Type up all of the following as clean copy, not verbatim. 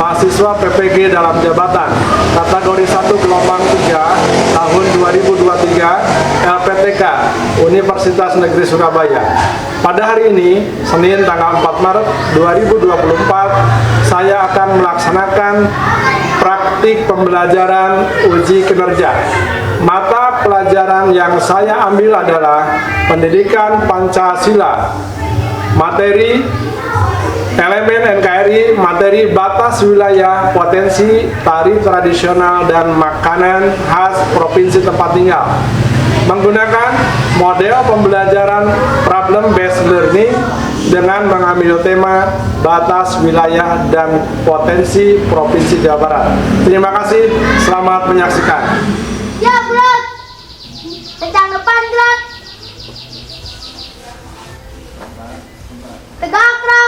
mahasiswa PPG dalam jabatan kategori 1 gelombang 3 tahun 2023 LPTK Universitas Negeri Surabaya. Pada hari ini, Senin tanggal 4 Maret 2024, saya akan melaksanakan praktik pembelajaran uji kinerja. Mata pelajaran yang saya ambil adalah Pendidikan Pancasila, materi elemen NKRI, materi batas wilayah, potensi, tari tradisional, dan makanan khas provinsi tempat tinggal. Menggunakan model pembelajaran problem based learning dengan mengambil tema batas wilayah dan potensi provinsi Jawa Barat. Terima kasih, selamat menyaksikan. Ya, bro. Kencang depan, bro. Tegak, bro.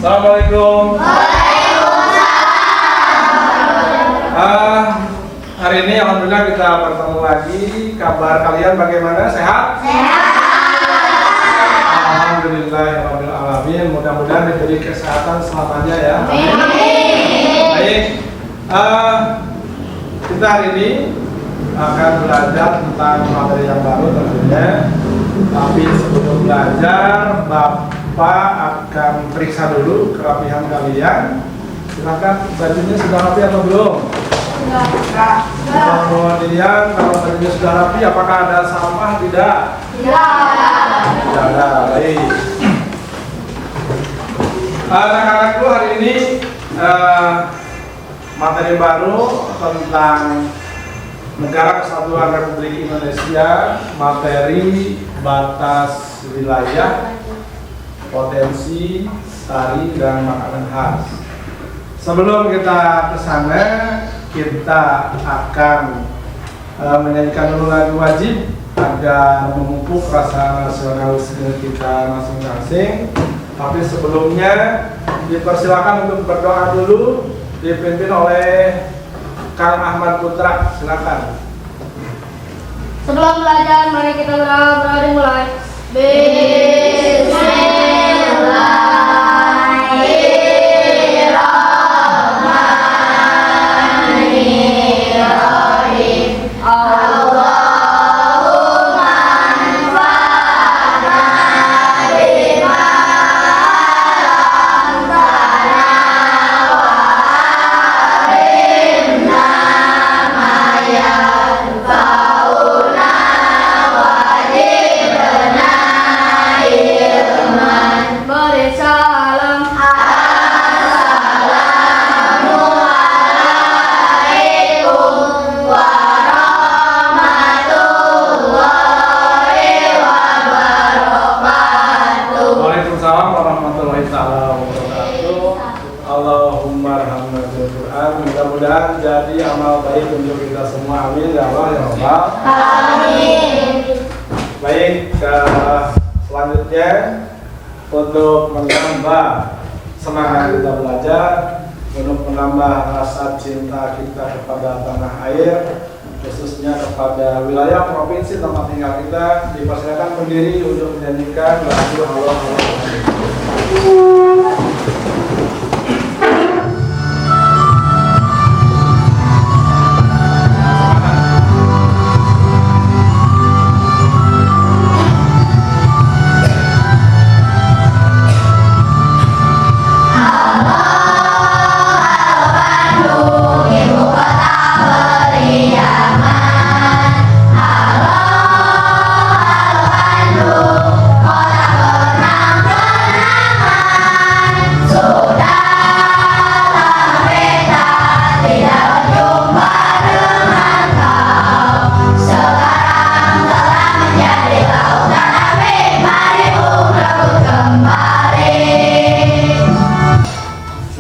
Assalamualaikum. Hari ini alhamdulillah kita bertemu lagi. Kabar kalian bagaimana? Sehat? Alhamdulillah rabbil alamin. Mudah-mudahan diberi kesehatan selamanya ya. Baik. Kita hari ini akan belajar tentang materi yang baru tentunya. Tapi sebelum belajar, Bapak akan periksa dulu kerapihan kalian. Silakan, bajunya sudah rapi atau belum? Kemudian kalau bajunya sudah rapi, apakah ada sampah? Tidak. Tidak ada. Baik. Anak-anakku, hari ini materi baru tentang Negara Kesatuan Republik Indonesia, materi batas wilayah, potensi, tari, dan makanan khas. Sebelum kita ke sana, kita akan menyanyikan dulu lagu wajib agar memupuk rasa nasionalisme kita masing-masing. Tapi sebelumnya dipersilakan untuk berdoa dulu, dipimpin oleh Kang Ahmad Putra. Silakan. Sebelum belajar, mari kita berdoa dimulai. Mudah-mudahan jadi amal baik untuk kita semua. Amin ya Allah ya Rabbal. Amin. Baik, selanjutnya untuk menambah semangat kita belajar, untuk menambah rasa cinta kita kepada tanah air, khususnya kepada wilayah provinsi tempat tinggal kita, dipersilakan berdiri untuk menyanyikan lagu Allah Allah.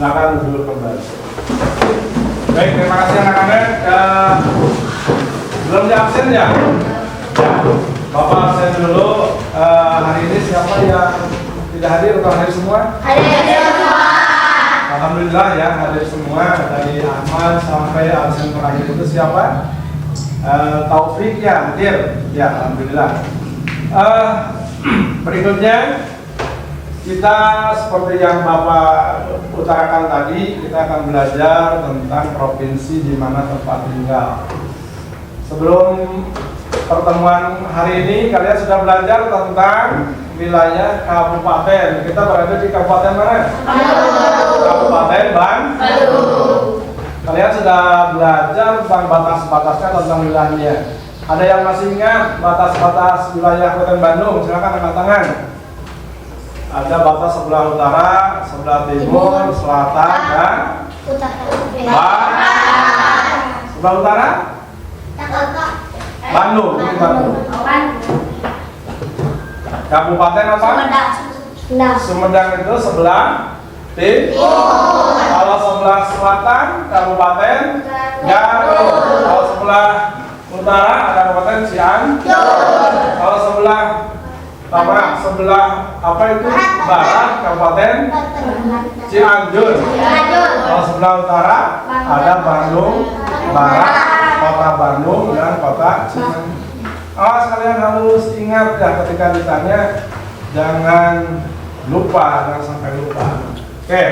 Silakan duduk kembali. Baik, terima kasih anak-anak. Belum di absen ya? Ya, Bapak absen dulu. Hari ini siapa yang tidak hadir atau hadir semua? Hadir semua. Alhamdulillah ya, hadir semua. Dari Ahmad sampai absen terakhir itu siapa? Taufik ya hadir. Ya, alhamdulillah. Berikutnya kita seperti yang Bapak utarakan tadi, kita akan belajar tentang provinsi di mana tempat tinggal. Sebelum pertemuan hari ini, kalian sudah belajar tentang wilayah kabupaten. Kita berada di kabupaten mana? Kabupaten Bandung. Kalian sudah belajar tentang batas-batasnya, tentang wilayahnya. Ada yang masih ingat batas-batas wilayah Kabupaten Bandung? Silakan angkat tangan. Ada batas sebelah utara, sebelah timur, selatan, dan barat. Sebelah utara? Bandung, ini Bandung. Kabupaten apa? Sumedang itu sebelah timur. Kalau sebelah selatan, Kabupaten Garut. Kalau sebelah utara ada Kabupaten Cianjur. Kalau sebelah itu barat, Kabupaten Cianjur. Kalau sebelah utara ada Bandung Barat, Kota Bandung dan Kota Cianjur. Awas kalian harus ingat ya ketika ditanya, jangan lupa, jangan sampai lupa. Oke.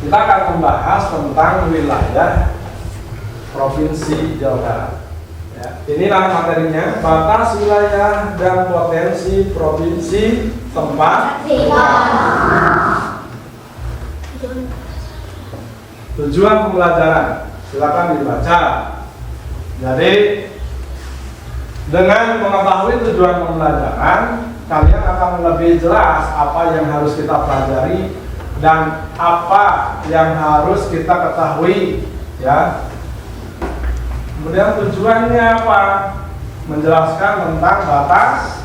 Kita akan membahas tentang wilayah Provinsi Jawa Barat. Ya, inilah materinya, batas wilayah dan potensi provinsi tempat tinggal. Tujuan pembelajaran, silakan dibaca. Jadi dengan mengetahui tujuan pembelajaran, kalian akan lebih jelas apa yang harus kita pelajari dan apa yang harus kita ketahui, ya. Kemudian tujuannya apa? Menjelaskan tentang batas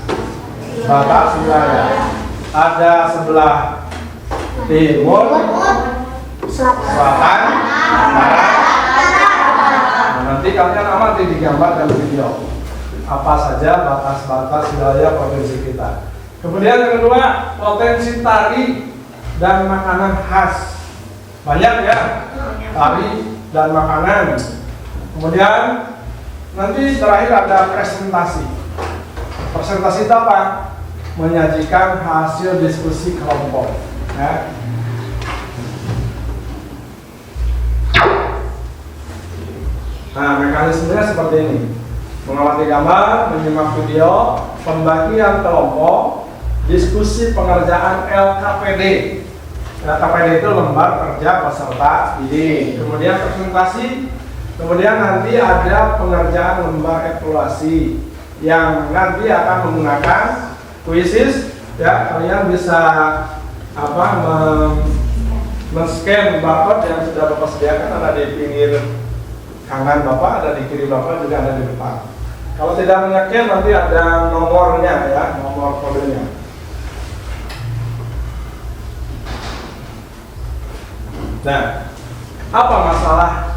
wilayah. Ada sebelah timur, selatan, barat. Nah, nanti kalian amati di gambar dan video apa saja batas-batas wilayah provinsi kita. Kemudian yang kedua, potensi tari dan makanan khas. Banyak ya, tari dan makanan. Kemudian nanti terakhir ada presentasi. Presentasi itu apa? Menyajikan hasil diskusi kelompok. Ya. Nah, mekanismenya seperti ini. Mengamati gambar, menyimak video, pembagian kelompok, diskusi pengerjaan LKPD. LKPD itu lembar kerja peserta didik. Kemudian presentasi, kemudian nanti ada pengerjaan lembar evaluasi yang nanti akan menggunakan kuisis. Ya, kalian bisa men-scan barcode yang sudah Bapak sediakan, ada di pinggir kanan Bapak, ada di kiri Bapak, juga ada di depan. Kalau tidak menyeken nanti ada nomornya ya, nomor kodenya. Nah, apa masalah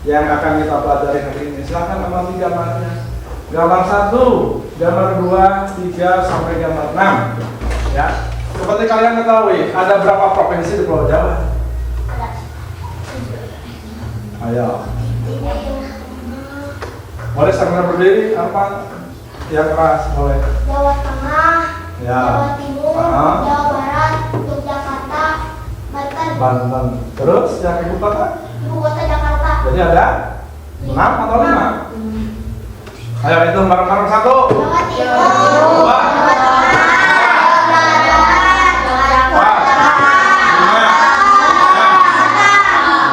yang akan kita pelajari hari ini? Silahkan amati gambarnya. Gambar 1, gambar 2, 3 sampai gambar 6. Ya. Seperti kalian ketahui, ada berapa provinsi di Pulau Jawa? Ayo. Boleh sambil berdiri, apa yang keras boleh? Jawa Tengah, Ya. Jawa Timur, Jawa Barat, Yogyakarta, Banten. Terus yang ibu kota? Ibu kota Jakarta. Jadi ada 6 atau 5? Ayo itu bareng-bareng. 1, Jawa Timur, 2, Jawa Tengah, Jawa Barat,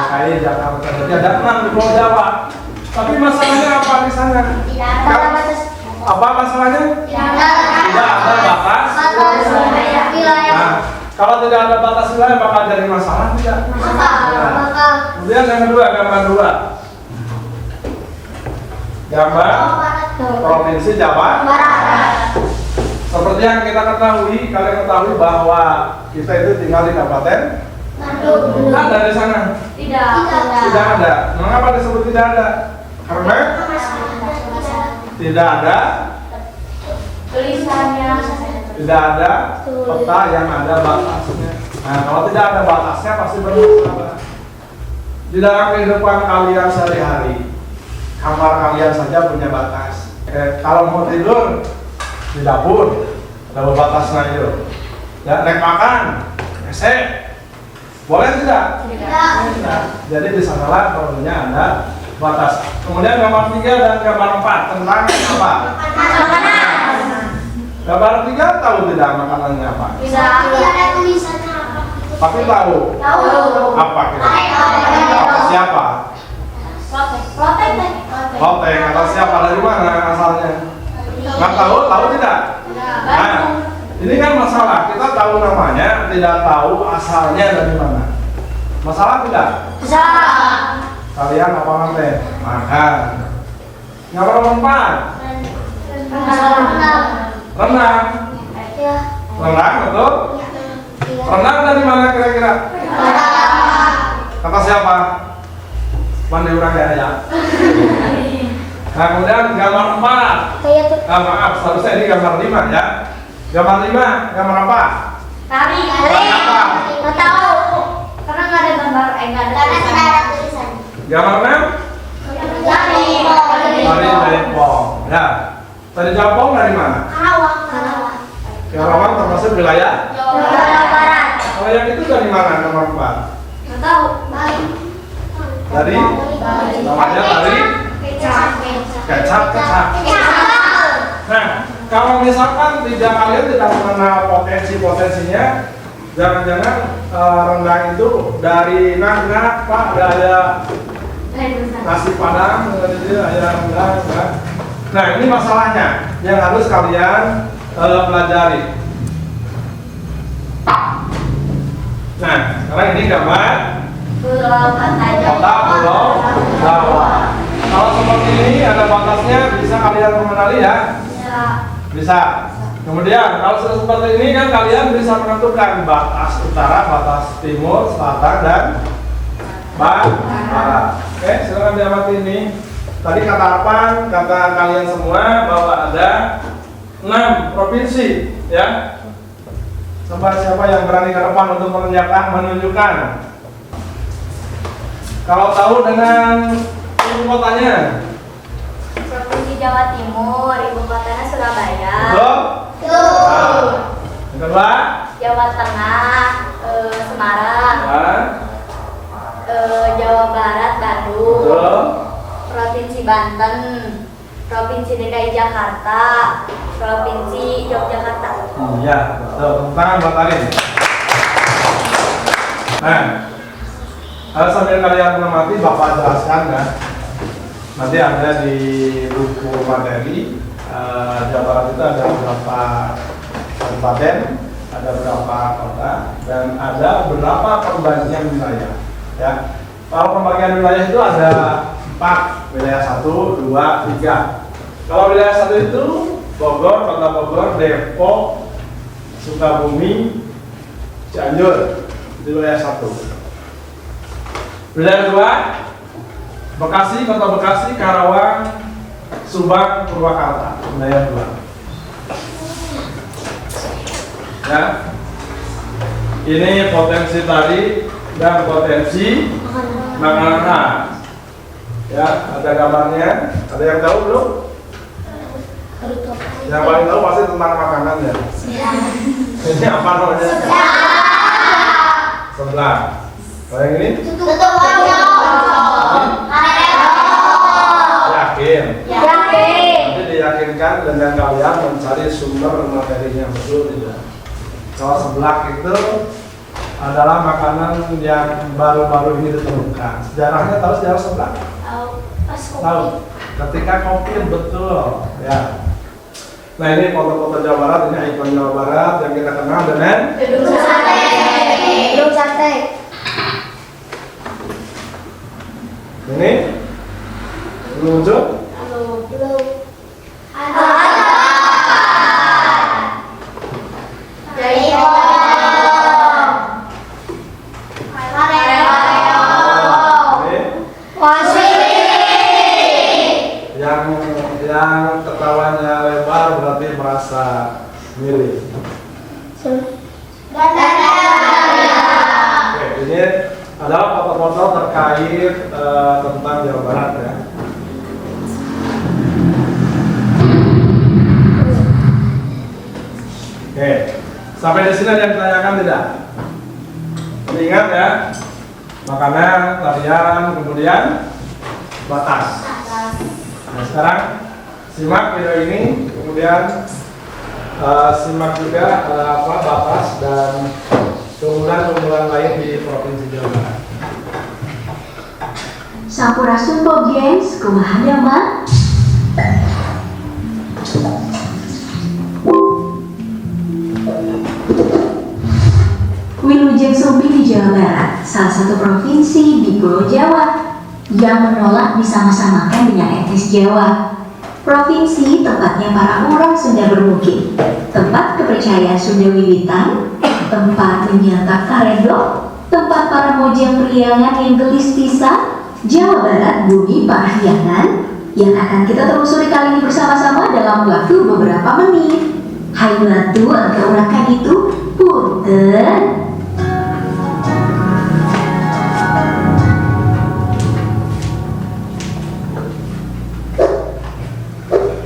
DKI Jakarta. Jadi ada 6 di Pulau Jawa. Tapi masalahnya apa di sana? Tidak ada batas. Apa masalahnya? Tidak ada batas. Wilayah. Nah, kalau tidak ada batas wilayah bakal jadi masalah tidak? Maka Kemudian yang kedua, gambar 2. Gambar Provinsi Jawa Barat. Seperti yang kita ketahui, kalian ketahui bahwa kita itu tinggal di Kabupaten. Ada di sana? Tidak ada. Mengapa disebut tidak ada? Karena tidak ada Tulisannya. tidak ada peta yang ada batasnya. Nah, kalau tidak ada batasnya pasti bermasalah. Di dalam kehidupan kalian sehari-hari, kamar kalian saja punya batas. Kalau mau tidur di dapur, ada batasnya itu. Ya, naik makan, esek, boleh tidak? Tidak. Jadi di sanalah perlunya ada batas. Kemudian gambar 3 dan gambar 4 tentang apa? Gambar 3 tahu tidak makanannya apa? Ada tulisannya apa? Tapi tahu. Apa kira-kira? Kata siapa? Loteng. Kata siapa? Dari mana asalnya? Nggak tahu? Tahu tidak? Nah, ini kan masalah. Kita tahu namanya, tidak tahu asalnya dari mana. Masalah tidak? Kalian apa nanti? Makan. Gambar 4. Renang. Renang, betul? Renang dari mana kira-kira? Kata siapa? Pandai orang ya. Nah, kemudian gambar 4. Maaf, seharusnya ini gambar 5 ya. Gambar 5, gambar apa? Tari. Apa? Nggak tahu. Karena nggak ada gambar, nggak ada tulisan. Gambar 6? Tari Jepang. Ya. Tari Jepang dari mana? Karawang. Karawang termasuk wilayah? Jawa Barat. Kalau yang itu dari mana nomor 4? Nggak tahu. Dari? Namanya tari? Kecap. Nah, kalau misalkan kalian tidak mengenal potensinya, jangan-jangan rendang itu dari nak Pak ada nasi padang, ada rendang. Nah, ini masalahnya yang harus kalian pelajari. Nah, sekarang ini gambar kota Pulau Jawa. Kalau seperti ini ada batasnya, bisa kalian mengenali ya? Bisa. Kemudian kalau sudah seperti ini kan kalian bisa menentukan batas utara, batas timur, selatan dan barat. Oke, silakan diamati ini. Tadi kata apa? Kata kalian semua bahwa ada 6 provinsi, ya. Siapa yang berani ke depan untuk menunjukkan? Kalau tahu dengan ibu kotanya? Provinsi Jawa Timur, ibu kotanya Surabaya. Betul? Nah, yang kedua? Jawa Tengah, Semarang. Nah, Jawa Barat, Bandung. betul? Provinsi Banten, Provinsi DKI Jakarta, Provinsi Yogyakarta. Iya, betul. Tepuk tangan buat Arin. Nah, sambil kalian mengamati, Bapak jelaskan ya. Nanti ada di buku materi Jawa Barat itu ada beberapa kabupaten, ada beberapa kota, dan ada beberapa pembagian wilayah. Ya, kalau pembagian wilayah itu ada 4, wilayah 1, 2, 3. Kalau wilayah 1 itu Bogor, Kota Bogor, Depok, Sukabumi, Cianjur, di wilayah 1. Wilayah 2, Bekasi, Kota Bekasi, Karawang, Subang, Purwakarta, wilayah 2. Ya, ini potensi tadi dan potensi makanan khas. Ya, ada gambarnya. Ada yang tahu belum? Yang paling tahu pasti tentang makanan ya. Ini apa namanya? Sebelah. Kalau yang ini? Yakin. Nanti diyakinkan dengan kalian mencari sumber materinya betul tidak. Kalau seblak itu adalah makanan yang baru-baru ini ditemukan. Sejarahnya tahu sejarah seblak? Tahu. Ketika kopi betul, ya. Nah, ini foto-foto Jawa Barat, ini ikon Jawa Barat yang kita kenal dengan Gedung sate. ini menuju yang ketawanya lebar berarti merasa miring. Oke, ini adalah foto-foto terkait tentang Jawa Barat ya. Sampai di sini ada yang ditanyakan tidak? Ingat ya, makanan, tarian, kemudian batas. Nah sekarang simak video ini, kemudian simak juga batas dan keunggulan-keunggulan lain di Provinsi Jawa Barat. Sampurasun Games, kumaha damang? Wilujeng Sumbing di Jawa Barat, salah satu provinsi di Pulau Jawa yang menolak disama-samakan dengan etnis Jawa. Provinsi tempatnya para orang Sunda bermukim, tempat kepercayaan Sunda wiwitan, tempat menyantap karedok, tempat para mojang priangan yang gelis pisan. Jawa Barat bumi parahyangan yang akan kita telusuri kali ini bersama-sama dalam waktu beberapa menit. Hai bantu angka urakan itu, punten.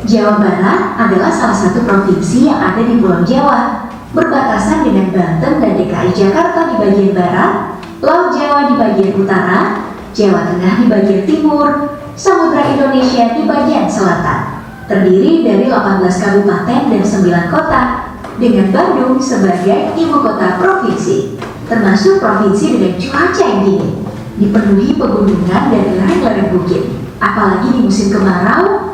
Jawa Barat adalah salah satu provinsi yang ada di Pulau Jawa, berbatasan dengan Banten dan DKI Jakarta di bagian barat, Laut Jawa di bagian utara, Jawa Tengah di bagian timur, Samudra Indonesia di bagian selatan. Terdiri dari 18 kabupaten dan 9 kota, dengan Bandung sebagai ibu kota provinsi, termasuk provinsi dengan cuaca yang dingin, dipenuhi pegunungan dan lereng-lereng bukit. Apalagi di musim kemarau,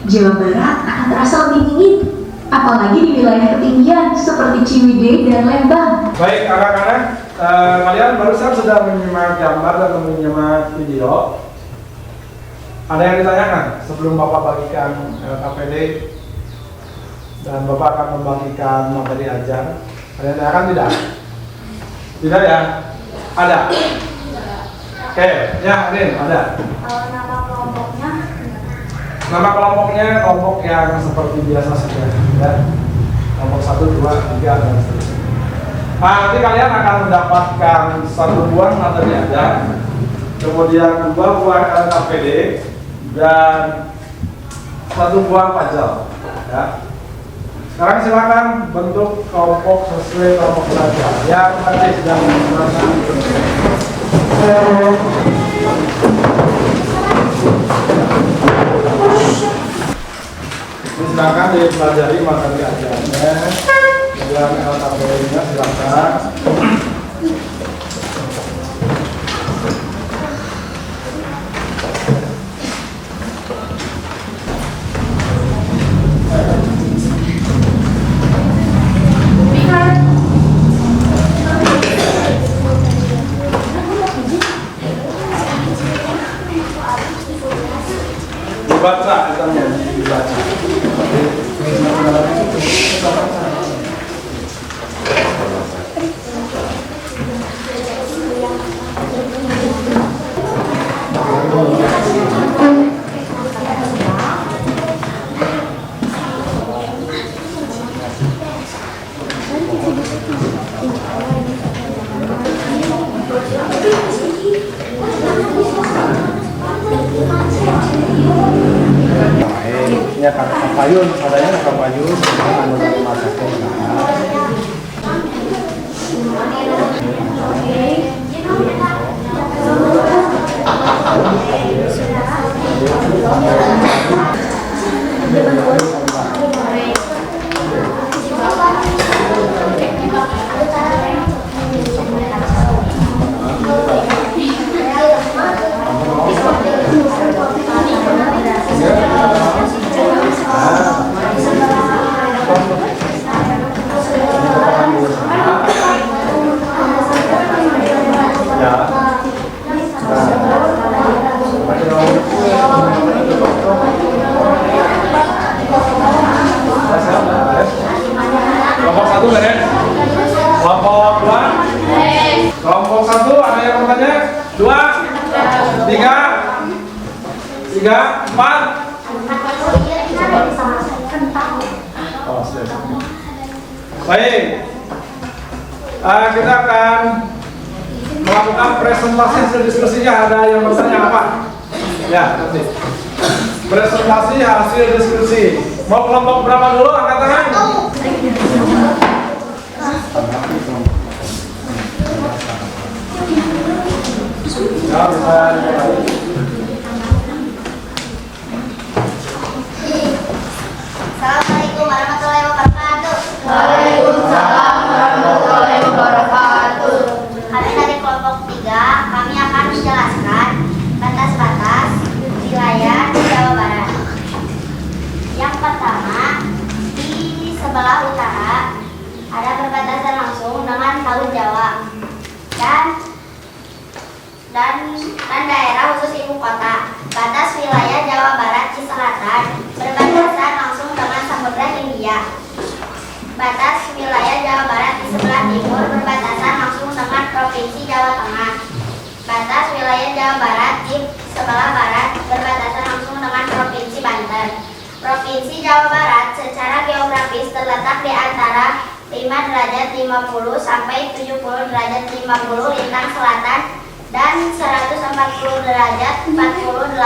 Jawa Barat akan terasa lebih dingin, apalagi di wilayah ketinggian seperti Ciwidey dan Lembang. Baik anak-anak, kalian barusan sudah menyimak gambar dan menyimak video. Ada yang ditanyakan sebelum Bapak bagikan KPD dan Bapak akan membagikan materi ajar? Ada yang ditanyakan tidak? Tidak ya? Ada? Oke, ya Rin, ada. Nama kelompoknya? Nama kelompoknya kelompok yang seperti biasa saja, ya. Kelompok 1, 2, 3 dan seterusnya. Nanti kalian akan mendapatkan 1 buah materi ajar, kemudian 2 buah KPD dan 1 buah pajal. Ya. Sekarang silakan bentuk kelompok sesuai kelompok belajar yang tadi sedang silakan dipelajari materi ajarnya, kemudian LKP-nya silakan. Dibaca, kita mau dibaca. Ya kakak payun, adanya kakak payun, anu masakan. Kelompok 1 beres? Kelompok 2? Kelompok 1 ada yang bertanya? 2? 3? 4? Oh, sudah. Baik. Kita akan melakukan presentasi hasil diskusinya. Ada yang bertanya apa? Ya, nanti. Presentasi hasil diskusi. Mau kelompok berapa dulu? Angkat tangan. Ya, bisa kembali. Assalamualaikum warahmatullahi wabarakatuh. Waalaikumsalam warahmatullahi wabarakatuh. Kami dari kelompok 3, kami akan menjelaskan batas-batas wilayah di Jawa Barat. Yang pertama, di sebelah utara ada perbatasan langsung dengan Laut Jawa dan daerah khusus ibu kota. Batas wilayah Jawa Barat di selatan berbatasan langsung dengan Samudra Hindia. Batas wilayah Jawa Barat di sebelah timur berbatasan langsung dengan Provinsi Jawa Tengah. Batas wilayah Jawa Barat di sebelah barat berbatasan langsung dengan Provinsi Banten. Provinsi Jawa Barat secara geografis terletak di antara 5 derajat 50 sampai 70 derajat 50 lintang selatan dan 140 derajat 48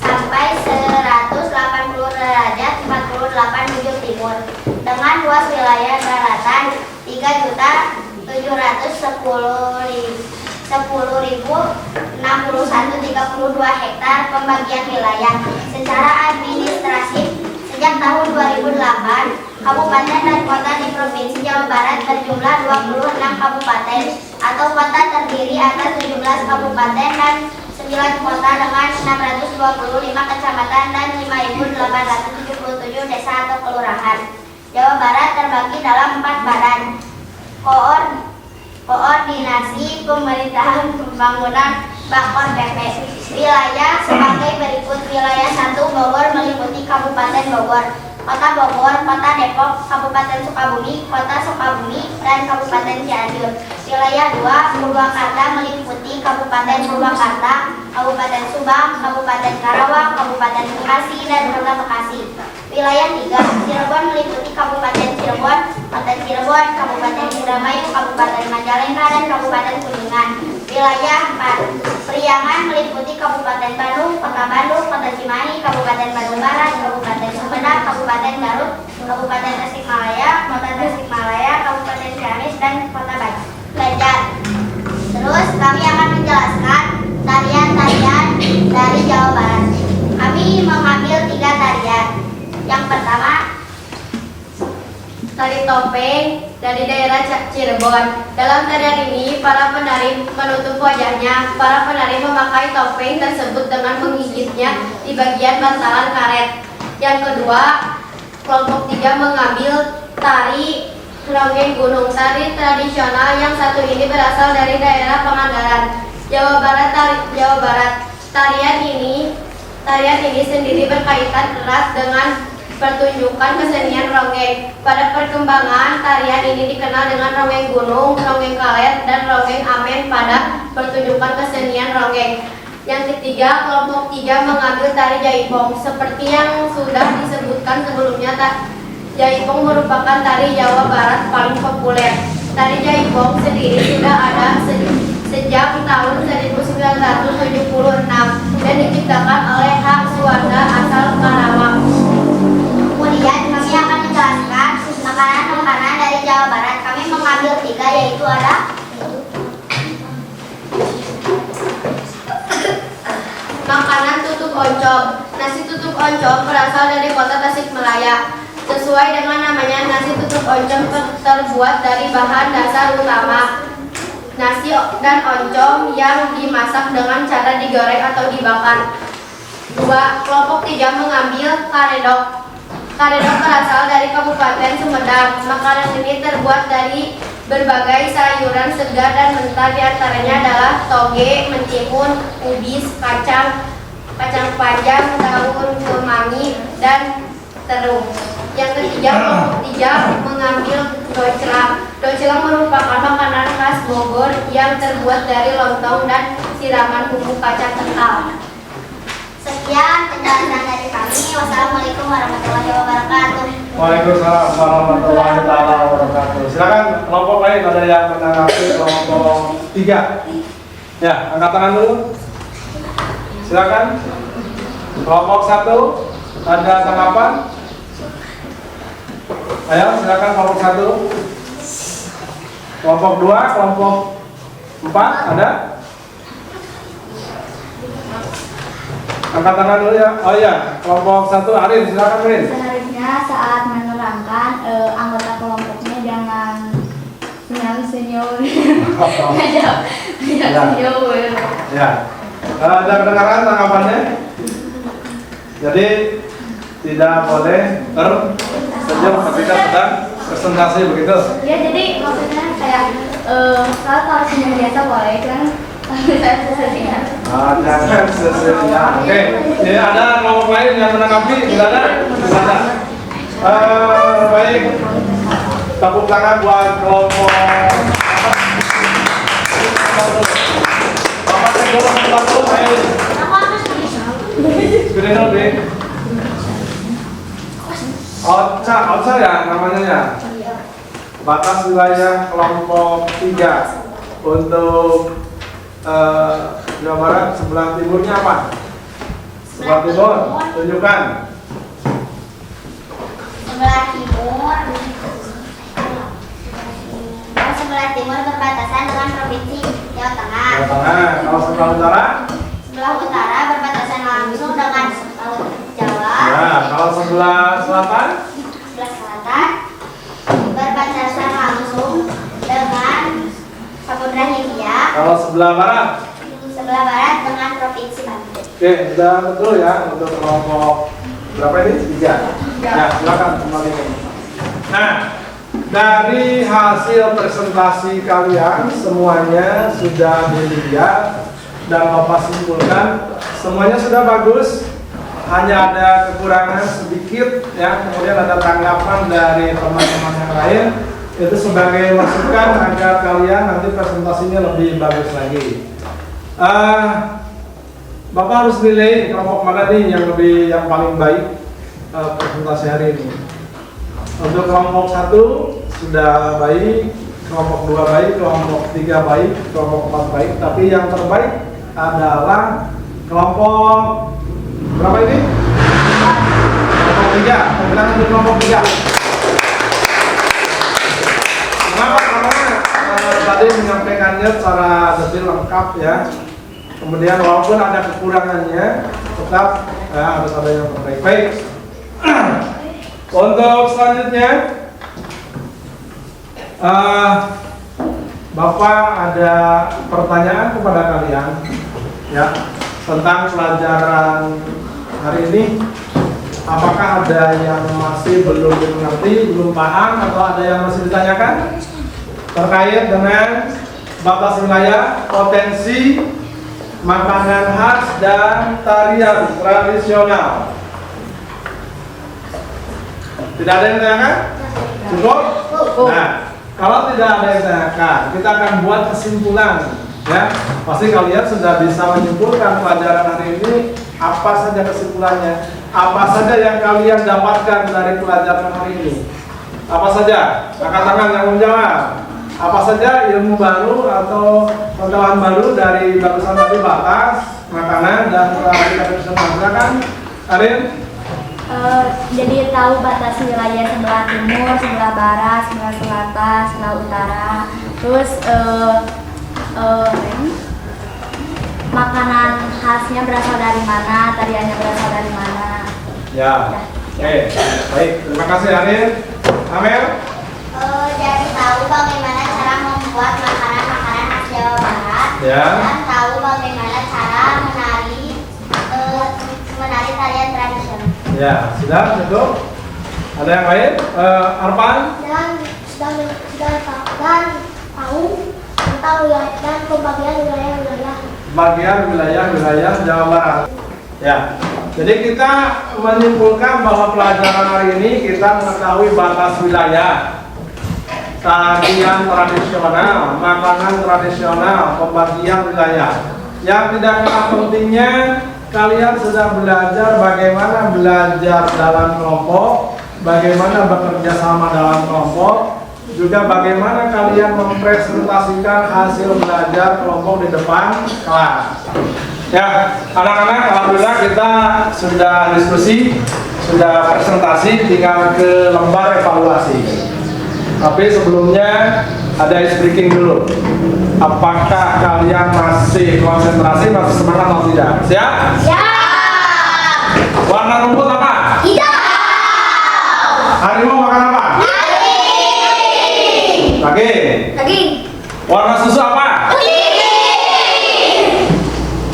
sampai 180 derajat 48 bujur timur, dengan luas wilayah daratan 3.710.061.32 hektar. Pembagian wilayah secara administratif sejak tahun 2008, kabupaten dan kota di Provinsi Jawa Barat berjumlah 26 kabupaten atau kota terdiri atas 17 kabupaten dan 9 kota dengan 625 kecamatan dan 5.877 desa atau kelurahan. Jawa Barat terbagi dalam 4 badan. Koordinasi Pemerintahan Pembangunan Bakor BP. Wilayah sebagai berikut. Wilayah 1 Bogor meliputi Kabupaten Bogor, Kota Bogor, Kota Depok, Kabupaten Sukabumi, Kota Sukabumi, dan Kabupaten Cianjur. Wilayah 2 Purwakarta meliputi Kabupaten Purwakarta, Kabupaten Subang, Kabupaten Karawang, Kabupaten Bekasi, dan Kota Bekasi. Wilayah 3 Cirebon meliputi Kabupaten Cirebon, Kota Cirebon, Kabupaten Indramayu, Kabupaten Majalengka, dan Kabupaten Kuningan. Wilayah 4 Priangan meliputi Kabupaten Bandung, Kota Bandung, Kota Cimahi, Kabupaten Bandung Barat, Kabupaten Sumedang, Kabupaten Garut, Kabupaten Tasikmalaya, Kota Tasikmalaya, Kabupaten Ciamis, dan Kota Banjar. Terus kami akan menjelaskan tarian-tarian dari Jawa Barat. Kami mengambil 3 tarian. Yang pertama, Tari topeng dari daerah Cirebon. Dalam tarian ini, para penari menutup wajahnya. Para penari memakai topeng tersebut dengan menggigitnya di bagian bantalan karet. Yang kedua, kelompok 3 mengambil tari Ronggeng Gunung. Tari tradisional yang satu ini berasal dari daerah Pangandaran, Jawa Barat. Tarian ini sendiri berkaitan erat dengan pertunjukan kesenian ronggeng. Pada perkembangan, tarian ini dikenal dengan ronggeng gunung, ronggeng kaler, dan ronggeng amen pada pertunjukan kesenian ronggeng. Yang ketiga, kelompok 3 mengambil tari jaipong. Seperti yang sudah disebutkan sebelumnya, jaipong merupakan tari Jawa Barat paling populer. Tari jaipong sendiri sudah ada sejak tahun 1976 dan diciptakan oleh H. Suwarda asal Karawang. kemudian kami akan menjelaskan makanan-makanan dari Jawa Barat. Kami mengambil 3, yaitu ada Makanan tutuk oncom. Nasi tutuk oncom berasal dari kota Tasikmalaya. Sesuai dengan namanya, nasi tutuk oncom terbuat dari bahan dasar utama nasi dan oncom yang dimasak dengan cara digoreng atau dibakar. 2. Kelompok 3 mengambil karedok. Karedok berasal dari Kabupaten Sumedang. Makanan ini terbuat dari berbagai sayuran segar dan mentah, diantaranya adalah toge, mentimun, ubis, kacang panjang, daun kemangi, dan terung. Yang ketiga, kelompok 3 mengambil docelang. Docelang merupakan makanan khas Bogor yang terbuat dari lontong dan siraman bumbu kacang kental. sekian penjelasan dari kami. Wassalamualaikum warahmatullahi wabarakatuh. Waalaikumsalam warahmatullahi wabarakatuh. Silakan kelompok lain, ada yang menanggapi kelompok 3. Ya, angkat tangan dulu. Silakan. Kelompok 1 ada tanggapan? Ayo, silakan kelompok 1. Kelompok 2, kelompok 4 ada? Angkat tangan dulu ya. Oh iya, kelompok 1 Arin, silakan Arin. Seharusnya saat menerangkan anggota kelompoknya jangan senyum-senyum. Ya. Ada kedengaran tanggapannya? Jadi tidak boleh tersenyum ketika sedang presentasi begitu. Ya jadi maksudnya kayak kalau senyum biasa boleh kan saya sesuai. Jangan sesenyum. Oke. Ya, ada kelompok lain yang menanggapi? Tidak ada? Tidak ada. Baik. Tepuk tangan buat kelompok Bapak Tegoro satu, baik. Sudah lebih. Otsa ya namanya ya. Batas wilayah kelompok 3 untuk Jawa Barat sebelah timurnya apa? Sebelah timur, tunjukkan. Sebelah timur berbatasan dengan provinsi Jawa Tengah. Jawa Tengah. Kalau sebelah utara? Sebelah utara berbatasan langsung dengan Laut Jawa. Ya, kalau sebelah selatan? Sebelah selatan berbatasan langsung dengan Samudra Hindia. Kalau sebelah barat? Sebelah barat dengan provinsi Banten. Oke, sudah betul ya untuk kelompok berapa ini? 3. Ya, silakan kembali. Nah, dari hasil presentasi kalian semuanya sudah dilihat dan Bapak simpulkan semuanya sudah bagus. Hanya ada kekurangan sedikit ya, kemudian ada tanggapan dari teman-teman yang lain. Itu sebagai masukan agar kalian nanti presentasinya lebih bagus lagi. Bapak harus nilai kelompok mana nih yang paling baik presentasi hari ini. Untuk kelompok 1 sudah baik, kelompok 2 baik, kelompok 3 baik, kelompok 4 baik. Tapi yang terbaik adalah kelompok berapa ini? Kelompok 3. Kemudian untuk kelompok 3. Kenapa? Karena tadi menyampaikannya secara detail lengkap ya. Kemudian walaupun ada kekurangannya, tetap harus ada yang terbaik. Baik. Untuk selanjutnya, Bapak ada pertanyaan kepada kalian ya tentang pelajaran hari ini. Apakah ada yang masih belum dimengerti, belum paham, atau ada yang masih ditanyakan terkait dengan batas wilayah, potensi, makanan khas, dan tarian tradisional? Tidak ada yang ditanyakan? Cukup? Nah, kalau tidak ada yang ditanyakan, kita akan buat kesimpulan ya. Pasti kalian sudah bisa menyimpulkan pelajaran hari ini. Apa saja kesimpulannya? Apa saja yang kalian dapatkan dari pelajaran hari ini? Apa saja? Angkat tangan yang menjawab. Apa saja ilmu baru atau pengetahuan baru dari barusan tadi batas, makanan, dan tradisional? Silakan, Arin. Jadi tahu batas wilayah sebelah timur, sebelah barat, sebelah selatan, sebelah utara. Terus makanan khasnya berasal dari mana, tariannya berasal dari mana. Ya. Oke, baik. Terima kasih Arin. Amel. Jadi tahu bagaimana cara membuat makanan-makanan khas Jawa Barat. Ya. Dan tahu bagaimana cara menari tarian tradisional. Ya, sudah cukup. Ada yang lain? Arpan? Dan tahu tentang wilayah dan pembagian wilayah-wilayah. Bagian wilayah-wilayah Jawa Barat. Ya. Jadi kita menyimpulkan bahwa pelajaran hari ini kita mengetahui batas wilayah, tarian tradisional, makanan tradisional, pembagian wilayah. Yang tidak kalah pentingnya, kalian sudah belajar bagaimana belajar dalam kelompok, bagaimana bekerja sama dalam kelompok, juga bagaimana kalian mempresentasikan hasil belajar kelompok di depan kelas. Ya, anak-anak, alhamdulillah kita sudah diskusi, sudah presentasi, tinggal ke lembar evaluasi. Tapi sebelumnya ada ice breaking dulu. Apakah kalian masih konsentrasi, masih semangat atau tidak? Siap? Siap. Warna rumput apa? Hijau. Harimau makan apa? Daging. Warna susu apa?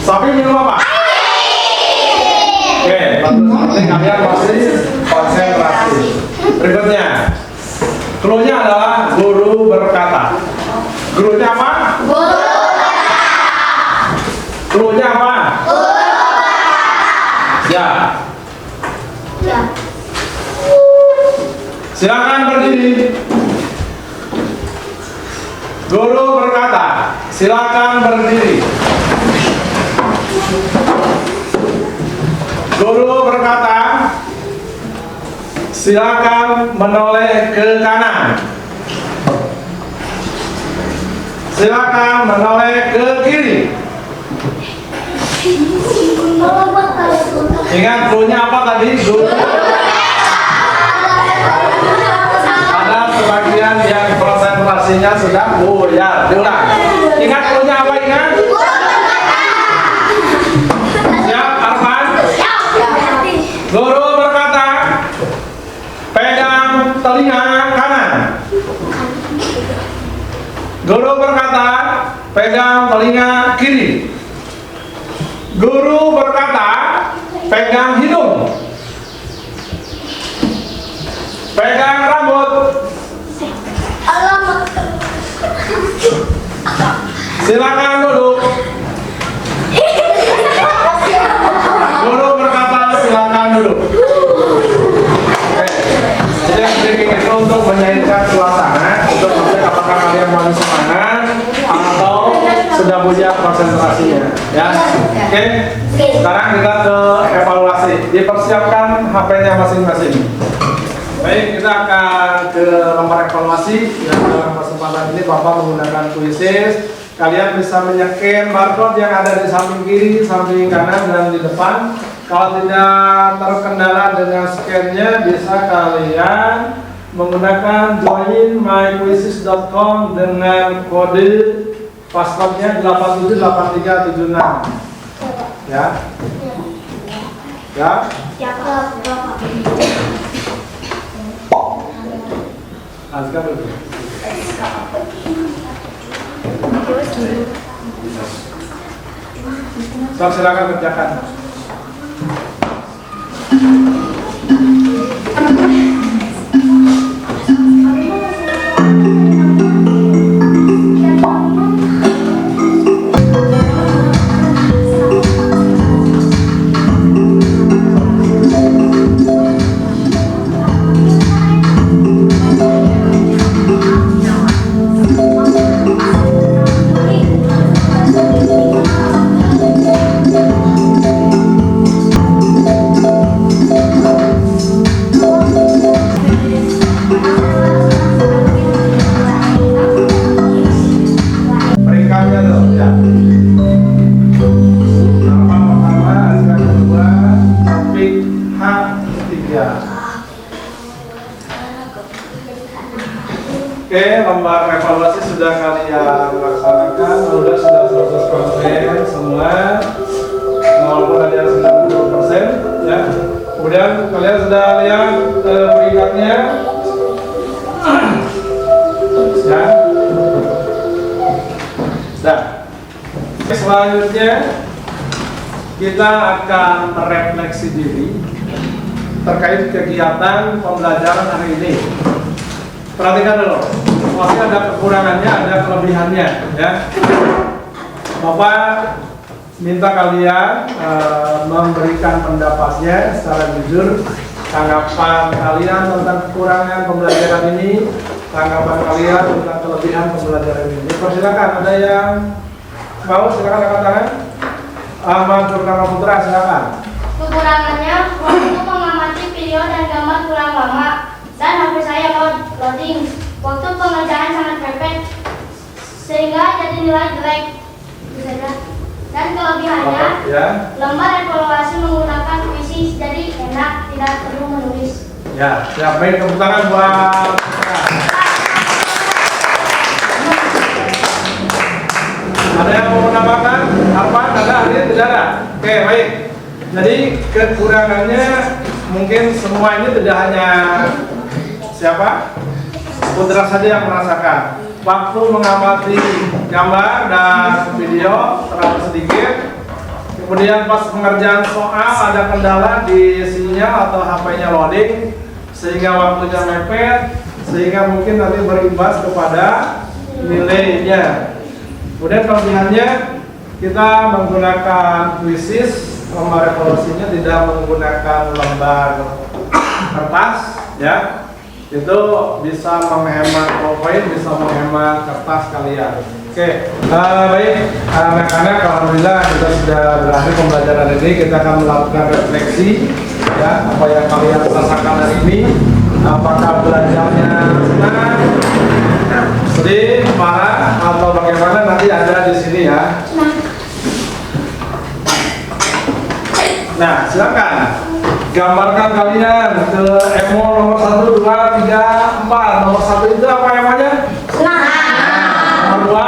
Sapi minum apa? Oke, berarti kalian masih konsentrasi. Berikutnya, clue-nya adalah guru berkata. Gurunya apa? Clue-nya apa? Ya. Silakan berdiri. Guru berkata, silakan berdiri. Guru berkata, silakan menoleh ke kanan. Silakan menoleh ke kiri. Ingat clue-nya apa tadi? Guru. Ada sebagian yang konsentrasinya sudah buyar. Diulang. Ingat clue-nya apa? Ingat? Siap, Arfan? Guru berkata, pegang telinga kanan. Guru berkata, pegang telinga kiri. Guru berkata, pegang hidung. Pegang rambut. Silakan duduk. Guru berkata, silakan duduk. Oke. Jadi yang breaking itu untuk menyairkan suasana, untuk melihat apakah kalian masih semangat atau sudah buyar konsentrasinya. Ya. Oke. Sekarang kita ke evaluasi. Dipersiapkan HP-nya masing-masing. Baik, kita akan ke lembar evaluasi. Yang dalam kesempatan ini Bapak menggunakan quizzes. Kalian bisa menyekin barcode yang ada di samping kiri, samping kanan, dan di depan. Kalau tidak terkendala dengan scan-nya, bisa kalian menggunakan joinmyquizzes.com dengan kode password-nya 878376. Ya. Ya. Azka dulu. So, silakan kerjakan. Peringkatnya tuh, ya. Nama pertama, Azka kedua, topik H3. Oke, lembar evaluasi sudah kalian laksanakan, sudah 100% semua, walaupun ada yang 90%, ya. Kemudian kalian sudah lihat peringkatnya, ya. Nah, selanjutnya kita akan merefleksi diri terkait kegiatan pembelajaran hari ini. Perhatikan dulu, pasti ada kekurangannya, ada kelebihannya, ya. Bapak minta kalian memberikan pendapatnya secara jujur, tanggapan kalian tentang kekurangan pembelajaran ini, tanggapan kalian tentang kelebihan pembelajaran ini. Silakan, ada yang mau? Silakan angkat tangan. Ahmad Durkama Putra, silakan. Kekurangannya, waktu itu mengamati video dan gambar kurang lama, dan HP saya loading. Waktu pengerjaan sangat mepet, sehingga jadi nilai jelek. Dan kelebihannya, Ya. lembar evaluasi menggunakan puisi, jadi enak, tidak perlu menulis. Ya, siap. Baik, tepuk tangan buat Putra. Ada yang mau menambahkan? Arfan, ada? Adit, tidak ada? Oke, baik. Jadi kekurangannya mungkin semua ini tidak hanya siapa? Putra saja yang merasakan. Waktu mengamati gambar dan video terlalu sedikit. Kemudian pas pengerjaan soal ada kendala di sinyal atau HP-nya loading sehingga waktunya mepet, sehingga mungkin nanti berimbas kepada nilainya. Kemudian kelebihannya kita menggunakan quizzes, lembar evaluasinya tidak menggunakan lembar kertas, ya. Itu bisa menghemat poin, bisa menghemat kertas kalian. Oke, baik anak-anak, alhamdulillah kita sudah berakhir pembelajaran ini. Kita akan melakukan refleksi, ya, apa yang kalian rasakan hari ini. Apakah belajarnya senang, sedih, marah, atau bagaimana, nanti ada di sini ya. Nah, silakan gambarkan kalian ke emo nomor 1, 2, 3, 4. Nomor 1 itu apa namanya? Nomor 2?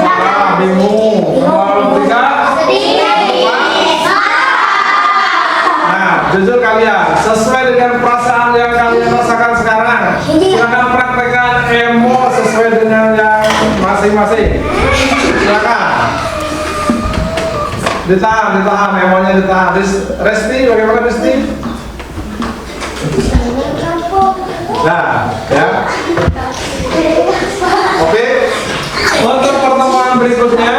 Marah, bingung. Nomor 3? Nah, jujur kalian, sesuai dengan perasaan yang kalian rasakan sekarang, silakan praktekkan emo sesuai dengan yang masing-masing. Silakan. Ditahan, emonya ditahan. Resti, bagaimana Resti? Nah, ya. Oke. Untuk pertemuan berikutnya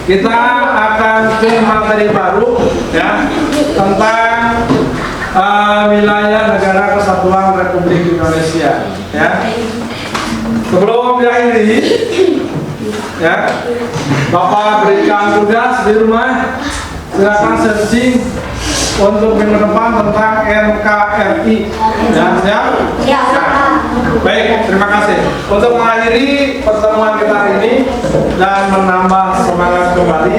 kita akan ke materi baru, ya, tentang wilayah negara kesatuan Republik Indonesia, ya. Sebelum diakhiri, ya, Bapak berikan tugas di rumah, silakan searching untuk minggu depan tentang NKRI. Ya. Baik, terima kasih. Untuk mengakhiri pertemuan kita hari ini dan menambah semangat kembali,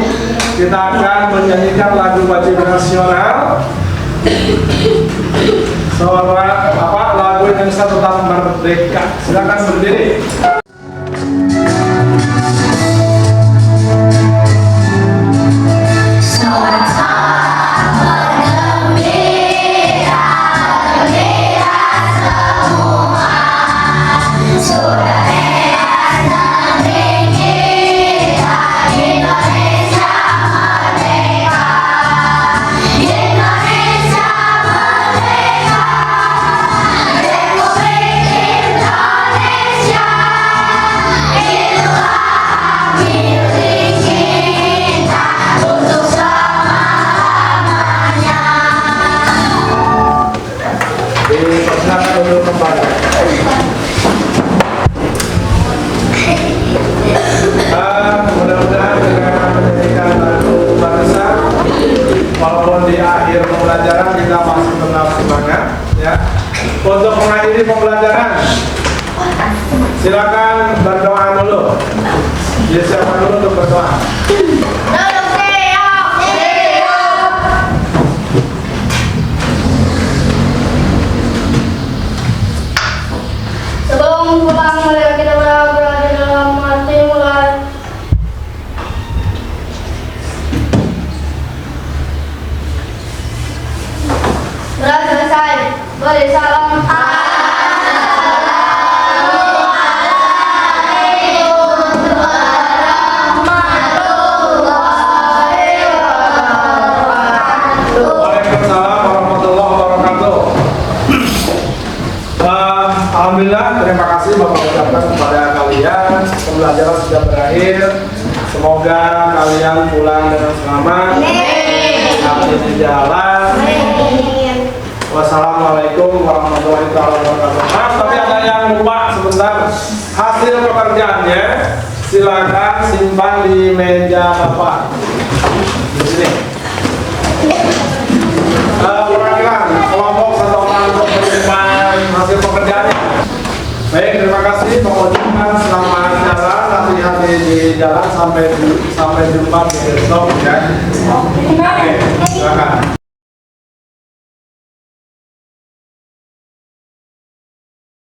kita akan menyanyikan lagu wajib nasional. Lagu Indonesia Tetap Merdeka. Silakan berdiri. Mudah-mudahan dengan menyanyikan lagu bangsa, walaupun di akhir pembelajaran kita masih tetap semangat, ya. Untuk mengakhiri pembelajaran, silakan berdoa dulu. Siapa dulu untuk berdoa? Sebelum pulang, mari kita berada dalam hati mulai. Sudah selesai. Beri salam. Waalaikumsalam warahmatullahi wabarakatuh. Alhamdulillah, terima kasih Bapak ucapkan kepada kalian. Pembelajaran sudah berakhir. Semoga kalian pulang dengan selamat. Hati di jalan. Wassalamualaikum warahmatullahi wabarakatuh. Tapi ada yang lupa sebentar. Hasil pekerjaannya silakan simpan di meja Bapak. Di sini. Perwakilan kelompok satu orang untuk menyimpan hasil pekerjaannya. Baik, terima kasih. Mengucapkan selamat jalan, hati-hati di jalan sampai jumpa besok, ya. Oke, silakan.